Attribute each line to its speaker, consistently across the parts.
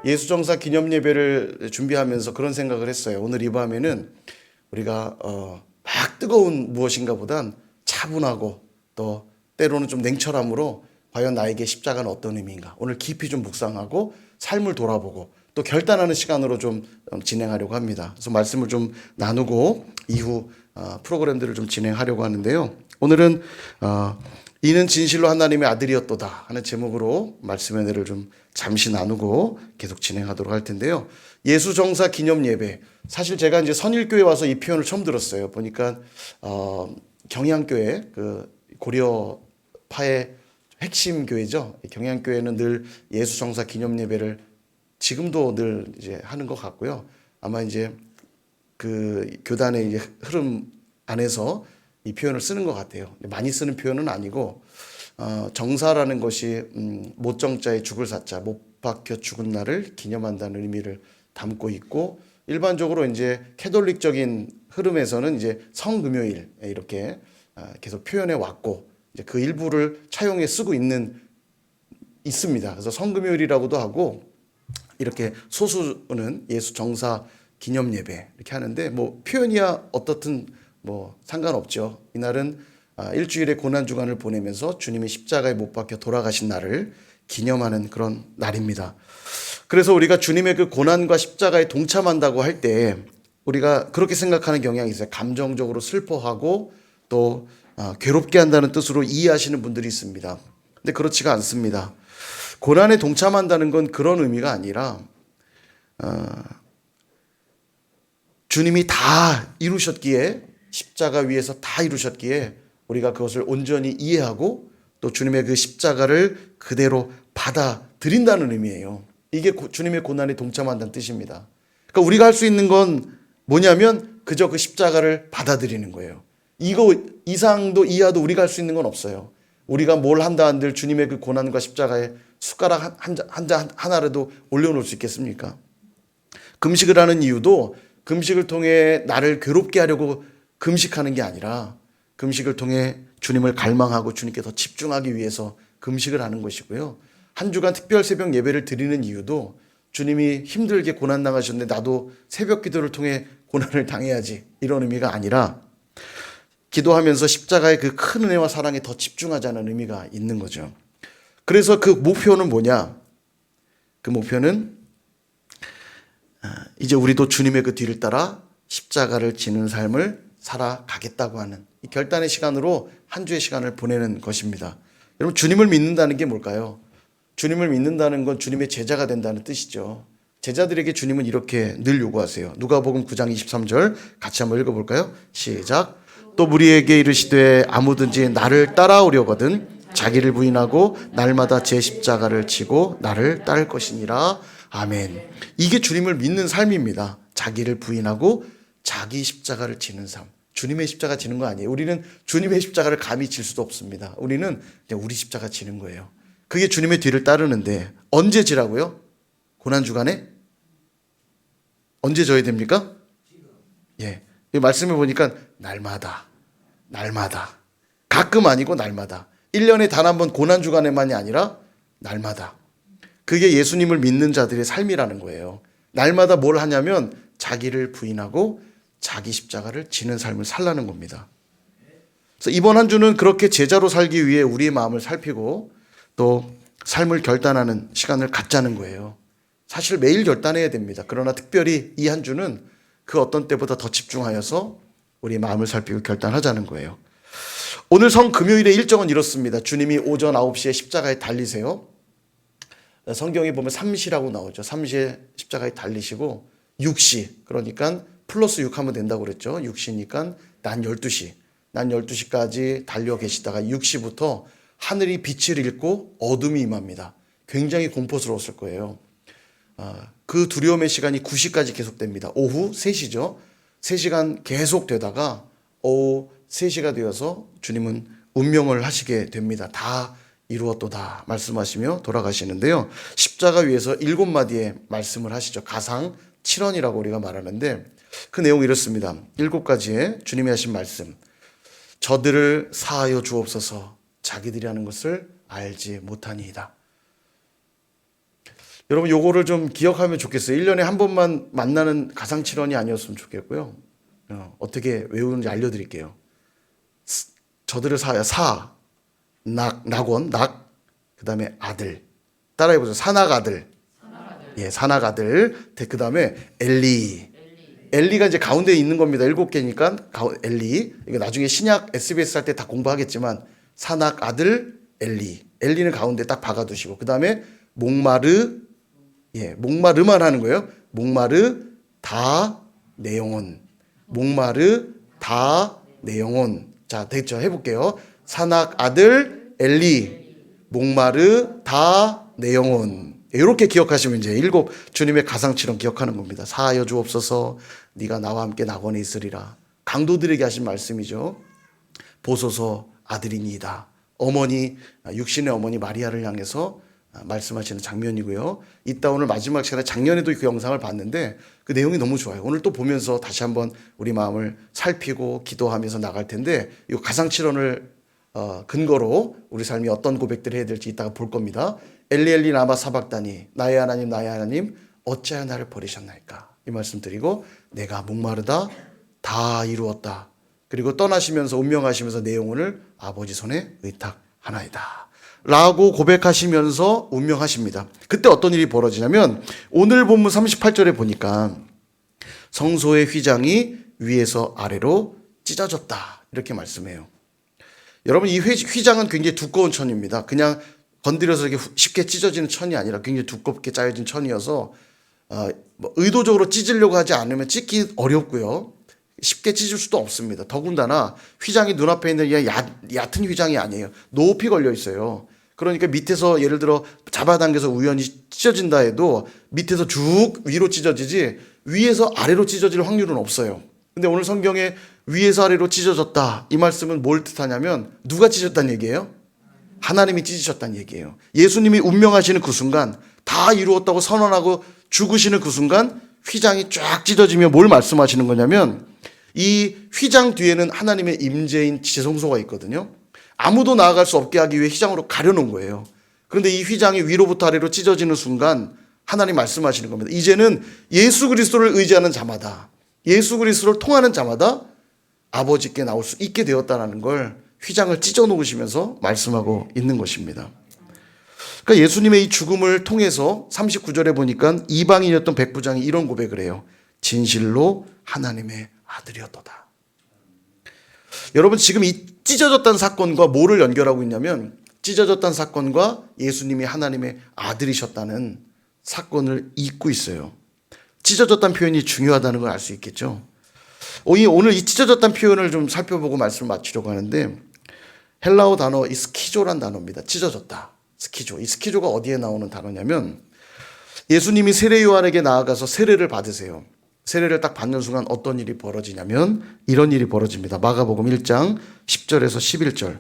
Speaker 1: 예수정사 기념예배를 준비하면서 그런 생각을 했어요. 오늘 이 밤에는 우리가 막 뜨거운 무엇인가 보단 차분하고 또 때로는 좀 냉철함으로 과연 나에게 십자가는 어떤 의미인가, 오늘 깊이 좀 묵상하고 삶을 돌아보고 또 결단하는 시간으로 좀 진행하려고 합니다. 그래서 말씀을 좀 나누고 이후 프로그램들을 좀 진행하려고 하는데요. 오늘은 이는 진실로 하나님의 아들이었도다 하는 제목으로 말씀의 은혜를 좀 잠시 나누고 계속 진행하도록 할 텐데요. 예수정사 기념예배, 사실 제가 이제 선일교회 와서 이 표현을 처음 들었어요. 보니까 경향교회, 그 고려파의 핵심 교회죠. 경향교회는 늘 예수정사 기념예배를 지금도 늘 이제 하는 것 같고요. 아마 이제 그 교단의 이제 흐름 안에서 이 표현을 쓰는 것 같아요. 많이 쓰는 표현은 아니고, 정사라는 것이 못정자에 죽을 사자, 못 박혀 죽은 날을 기념한다는 의미를 담고 있고, 일반적으로 이제 캐톨릭적인 흐름에서는 이제 성금요일 이렇게 계속 표현해 왔고, 이제 그 일부를 차용해 쓰고 있습니다. 그래서 성금요일이라고도 하고, 이렇게 소수는 예수 정사 기념 예배 이렇게 하는데, 뭐 표현이야 어떻든 뭐 상관없죠. 이날은 일주일의 고난 주간을 보내면서 주님이 십자가에 못 박혀 돌아가신 날을 기념하는 그런 날입니다. 그래서 우리가 주님의 그 고난과 십자가에 동참한다고 할 때 우리가 그렇게 생각하는 경향이 있어요. 감정적으로 슬퍼하고 또 괴롭게 한다는 뜻으로 이해하시는 분들이 있습니다. 근데 그렇지가 않습니다. 고난에 동참한다는 건 그런 의미가 아니라 주님이 다 이루셨기에, 십자가 위에서 다 이루셨기에 우리가 그것을 온전히 이해하고 또 주님의 그 십자가를 그대로 받아들인다는 의미예요. 이게 주님의 고난에 동참한다는 뜻입니다. 그러니까 우리가 할 수 있는 건 뭐냐면 그저 그 십자가를 받아들이는 거예요. 이거 이상도 이하도 우리가 할 수 있는 건 없어요. 우리가 뭘 한다 한들 주님의 그 고난과 십자가에 숟가락 하나라도 올려놓을 수 있겠습니까? 금식을 하는 이유도 금식을 통해 나를 괴롭게 하려고 금식하는 게 아니라 금식을 통해 주님을 갈망하고 주님께 더 집중하기 위해서 금식을 하는 것이고요. 한 주간 특별 새벽 예배를 드리는 이유도 주님이 힘들게 고난 당하셨는데 나도 새벽 기도를 통해 고난을 당해야지, 이런 의미가 아니라 기도하면서 십자가의 그 큰 은혜와 사랑에 더 집중하자는 의미가 있는 거죠. 그래서 그 목표는 뭐냐? 그 목표는 이제 우리도 주님의 그 뒤를 따라 십자가를 지는 삶을 살아가겠다고 하는 이 결단의 시간으로 한 주의 시간을 보내는 것입니다. 여러분, 주님을 믿는다는 게 뭘까요? 주님을 믿는다는 건 주님의 제자가 된다는 뜻이죠. 제자들에게 주님은 이렇게 늘 요구하세요. 누가복음 9장 23절 같이 한번 읽어볼까요? 시작. 또 우리에게 이르시되 아무든지 나를 따라오려거든 자기를 부인하고 날마다 제 십자가를 지고 나를 따를 것이니라. 아멘. 이게 주님을 믿는 삶입니다. 자기를 부인하고 자기 십자가를 지는 삶. 주님의 십자가 지는 거 아니에요. 우리는 주님의 십자가를 감히 질 수도 없습니다. 우리는 그냥 우리 십자가 지는 거예요. 그게 주님의 뒤를 따르는데 언제 지라고요? 고난주간에? 언제 져야 됩니까? 예. 말씀을 보니까 날마다. 가끔 아니고 날마다. 1년에 단 한 번 고난주간에만이 아니라 날마다. 그게 예수님을 믿는 자들의 삶이라는 거예요. 날마다 뭘 하냐면 자기를 부인하고 자기 십자가를 지는 삶을 살라는 겁니다. 그래서 이번 한 주는 그렇게 제자로 살기 위해 우리의 마음을 살피고 또 삶을 결단하는 시간을 갖자는 거예요. 사실 매일 결단해야 됩니다. 그러나 특별히 이 한 주는 그 어떤 때보다 더 집중하여서 우리의 마음을 살피고 결단하자는 거예요. 오늘 성금요일의 일정은 이렇습니다. 주님이 오전 9시에 십자가에 달리세요. 성경에 보면 3시라고 나오죠. 3시에 십자가에 달리시고 6시, 그러니까 플러스 6 하면 된다고 그랬죠. 6시니까 난 12시. 난 12시까지 달려 계시다가 6시부터 하늘이 빛을 잃고 어둠이 임합니다. 굉장히 공포스러웠을 거예요. 그 두려움의 시간이 9시까지 계속됩니다. 오후 3시죠. 3시간 계속되다가 오후 3시가 되어서 주님은 운명을 하시게 됩니다. 다 이루었도다 말씀하시며 돌아가시는데요. 십자가 위에서 7마디의 말씀을 하시죠. 가상 7언이라고 우리가 말하는데 그 내용이 이렇습니다. 7가지의 주님이 하신 말씀. 저들을 사하여 주옵소서, 자기들이 하는 것을 알지 못하니이다. 여러분 요거를 좀 기억하면 좋겠어요. 1년에 한 번만 만나는 가상칠언이 아니었으면 좋겠고요. 어떻게 외우는지 알려드릴게요. 저들을 낙원, 그 다음에 아들. 따라해보세요. 산악 아들. 예, 산악 아들. 그 다음에 엘리. 엘리가 이제 가운데에 있는 겁니다. 7개니까 엘리. 이거 나중에 신약 SBS 할 때 다 공부하겠지만 산악 아들 엘리. 엘리는 가운데 딱 박아두시고 그 다음에 목마르. 예, 목마르만 하는 거예요. 목마르 다 내 영혼. 목마르 다 내 영혼. 자, 됐죠? 해볼게요. 산악 아들 엘리. 목마르 다 내 영혼. 이렇게 기억하시면 이제 7 주님의 가상처럼 기억하는 겁니다. 사하여 주옵소서. 네가 나와 함께 낙원에 있으리라. 강도들에게 하신 말씀이죠. 보소서 아들이니이다. 어머니, 육신의 어머니 마리아를 향해서 말씀하시는 장면이고요. 이따 오늘 마지막 시간에 작년에도 그 영상을 봤는데 그 내용이 너무 좋아요. 오늘 또 보면서 다시 한번 우리 마음을 살피고 기도하면서 나갈 텐데 이 가상칠언을 근거로 우리 삶이 어떤 고백들을 해야 될지 이따가 볼 겁니다. 엘리 엘리 라마 사박다니 나의 하나님 어찌하여 나를 버리셨나이까. 이 말씀 드리고 내가 목마르다 다 이루었다. 그리고 떠나시면서 운명하시면서 내 영혼을 아버지 손에 의탁하나이다 라고 고백하시면서 운명하십니다. 그때 어떤 일이 벌어지냐면 오늘 본문 38절에 보니까 성소의 휘장이 위에서 아래로 찢어졌다 이렇게 말씀해요. 여러분 이 휘장은 굉장히 두꺼운 천입니다. 그냥 건드려서 이렇게 쉽게 찢어지는 천이 아니라 굉장히 두껍게 짜여진 천이어서 의도적으로 찢으려고 하지 않으면 찢기 어렵고요. 쉽게 찢을 수도 없습니다. 더군다나 휘장이 눈앞에 있는 얕은 휘장이 아니에요. 높이 걸려 있어요. 그러니까 밑에서 예를 들어 잡아당겨서 우연히 찢어진다 해도 밑에서 쭉 위로 찢어지지 위에서 아래로 찢어질 확률은 없어요. 근데 오늘 성경에 위에서 아래로 찢어졌다. 이 말씀은 뭘 뜻하냐면 누가 찢었다는 얘기예요? 하나님이 찢으셨다는 얘기예요. 예수님이 운명하시는 그 순간 다 이루었다고 선언하고 죽으시는 그 순간 휘장이 쫙 찢어지며 뭘 말씀하시는 거냐면 이 휘장 뒤에는 하나님의 임재인 지성소가 있거든요. 아무도 나아갈 수 없게 하기 위해 휘장으로 가려놓은 거예요. 그런데 이 휘장이 위로부터 아래로 찢어지는 순간 하나님 말씀하시는 겁니다. 이제는 예수 그리스도를 의지하는 자마다 예수 그리스도를 통하는 자마다 아버지께 나올 수 있게 되었다는 걸 휘장을 찢어 놓으시면서 말씀하고 있는 것입니다. 그러니까 예수님의 이 죽음을 통해서 39절에 보니까 이방인이었던 백부장이 이런 고백을 해요. 진실로 하나님의 아들이었도다. 여러분 지금 이 찢어졌다는 사건과 뭐를 연결하고 있냐면 찢어졌다는 사건과 예수님이 하나님의 아들이셨다는 사건을 잇고 있어요. 찢어졌다는 표현이 중요하다는 걸 알 수 있겠죠. 오늘 이 찢어졌다는 표현을 좀 살펴보고 말씀을 마치려고 하는데 헬라어 단어 이 스키조란 단어입니다. 찢어졌다. 스키조. 이 스키조가 어디에 나오는 단어냐면 예수님이 세례 요한에게 나아가서 세례를 받으세요. 세례를 딱 받는 순간 어떤 일이 벌어지냐면 이런 일이 벌어집니다. 마가복음 1장 10절에서 11절.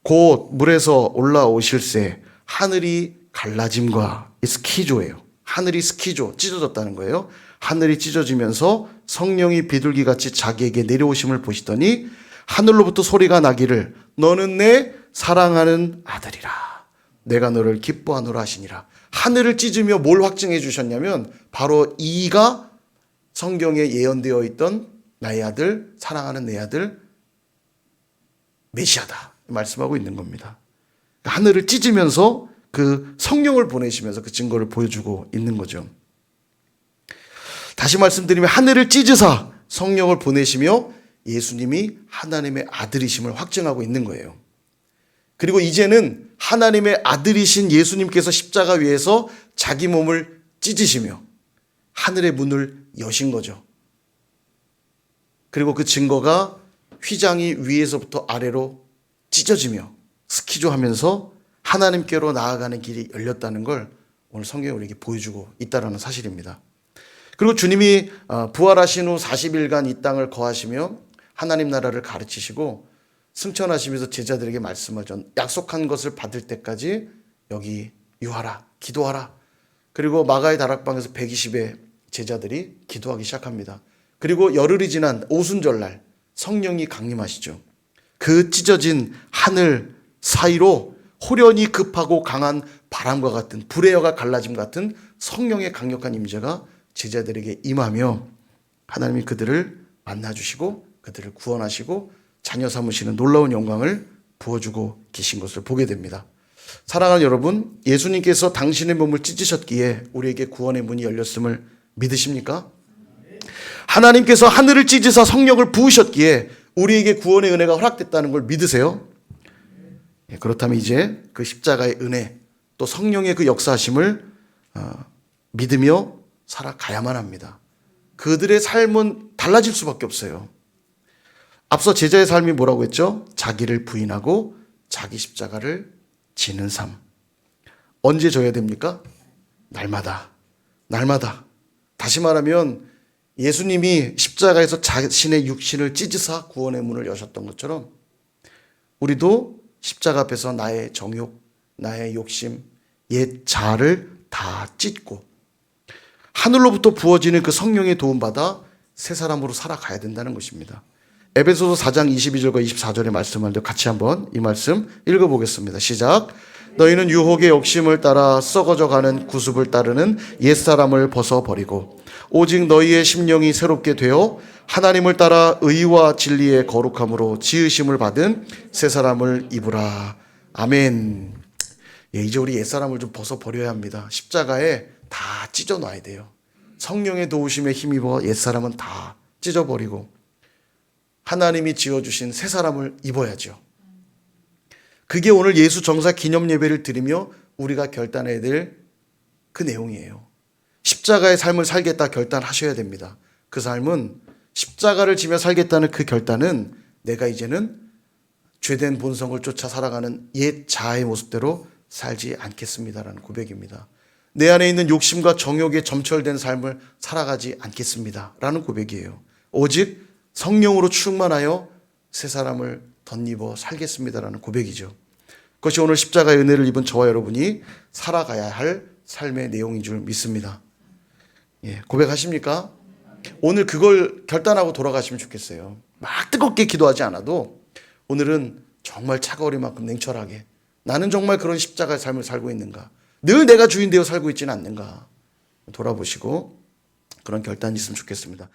Speaker 1: 곧 물에서 올라오실새 하늘이 갈라짐과 이 스키조예요. 하늘이 스키조 찢어졌다는 거예요. 하늘이 찢어지면서 성령이 비둘기같이 자기에게 내려오심을 보시더니 하늘로부터 소리가 나기를 너는 내 사랑하는 아들이라 내가 너를 기뻐하노라 하시니라. 하늘을 찢으며 뭘 확증해 주셨냐면 바로 이가 성경에 예언되어 있던 나의 아들 사랑하는 내 아들 메시아다 말씀하고 있는 겁니다. 하늘을 찢으면서 그 성령을 보내시면서 그 증거를 보여주고 있는 거죠. 다시 말씀드리면 하늘을 찢으사 성령을 보내시며 예수님이 하나님의 아들이심을 확증하고 있는 거예요. 그리고 이제는 하나님의 아들이신 예수님께서 십자가 위에서 자기 몸을 찢으시며 하늘의 문을 여신 거죠. 그리고 그 증거가 휘장이 위에서부터 아래로 찢어지며 스키조 하면서 하나님께로 나아가는 길이 열렸다는 걸 오늘 성경이 우리에게 보여주고 있다는 사실입니다. 그리고 주님이 부활하신 후 40일간 이 땅을 거하시며 하나님 나라를 가르치시고 승천하시면서 제자들에게 말씀하죠. 약속한 것을 받을 때까지 여기 유하라, 기도하라. 그리고 마가의 다락방에서 120의 제자들이 기도하기 시작합니다. 그리고 열흘이 지난 오순절날 성령이 강림하시죠. 그 찢어진 하늘 사이로 호련히 급하고 강한 바람과 같은 불의 여가 갈라짐 같은 성령의 강력한 임재가 제자들에게 임하며 하나님이 그들을 만나주시고 그들을 구원하시고 자녀 삼으시는 놀라운 영광을 부어주고 계신 것을 보게 됩니다. 사랑하는 여러분, 예수님께서 당신의 몸을 찢으셨기에 우리에게 구원의 문이 열렸음을 믿으십니까? 하나님께서 하늘을 찢으사 성령을 부으셨기에 우리에게 구원의 은혜가 허락됐다는 걸 믿으세요? 그렇다면 이제 그 십자가의 은혜 또 성령의 그 역사하심을 믿으며 살아가야만 합니다. 그들의 삶은 달라질 수밖에 없어요. 앞서 제자의 삶이 뭐라고 했죠? 자기를 부인하고 자기 십자가를 지는 삶. 언제 져야 됩니까? 날마다. 날마다. 다시 말하면 예수님이 십자가에서 자신의 육신을 찢으사 구원의 문을 여셨던 것처럼 우리도 십자가 앞에서 나의 정욕, 나의 욕심, 옛 자아를 다 찢고 하늘로부터 부어지는 그 성령의 도움받아 새 사람으로 살아가야 된다는 것입니다. 에베소서 4장 22절과 24절의 말씀을 같이 한번 이 말씀 읽어보겠습니다. 시작. 너희는 유혹의 욕심을 따라 썩어져가는 구습을 따르는 옛사람을 벗어버리고 오직 너희의 심령이 새롭게 되어 하나님을 따라 의와 진리의 거룩함으로 지으심을 받은 새 사람을 입으라. 아멘. 이제 우리 옛사람을 좀 벗어버려야 합니다. 십자가에 다 찢어놔야 돼요. 성령의 도우심에 힘입어 옛사람은 다 찢어버리고 하나님이 지어주신 새 사람을 입어야죠. 그게 오늘 예수 정사 기념 예배를 드리며 우리가 결단해야 될 그 내용이에요. 십자가의 삶을 살겠다 결단하셔야 됩니다. 그 삶은 십자가를 지며 살겠다는 그 결단은 내가 이제는 죄된 본성을 쫓아 살아가는 옛 자아의 모습대로 살지 않겠습니다라는 고백입니다. 내 안에 있는 욕심과 정욕에 점철된 삶을 살아가지 않겠습니다라는 고백이에요. 오직 성령으로 충만하여 새 사람을 덧입어 살겠습니다라는 고백이죠. 그것이 오늘 십자가의 은혜를 입은 저와 여러분이 살아가야 할 삶의 내용인 줄 믿습니다. 고백하십니까? 오늘 그걸 결단하고 돌아가시면 좋겠어요. 막 뜨겁게 기도하지 않아도 오늘은 정말 차가우리만큼 냉철하게 나는 정말 그런 십자가의 삶을 살고 있는가? 늘 내가 주인 되어 살고 있지는 않는가? 돌아보시고 그런 결단이 있으면 좋겠습니다.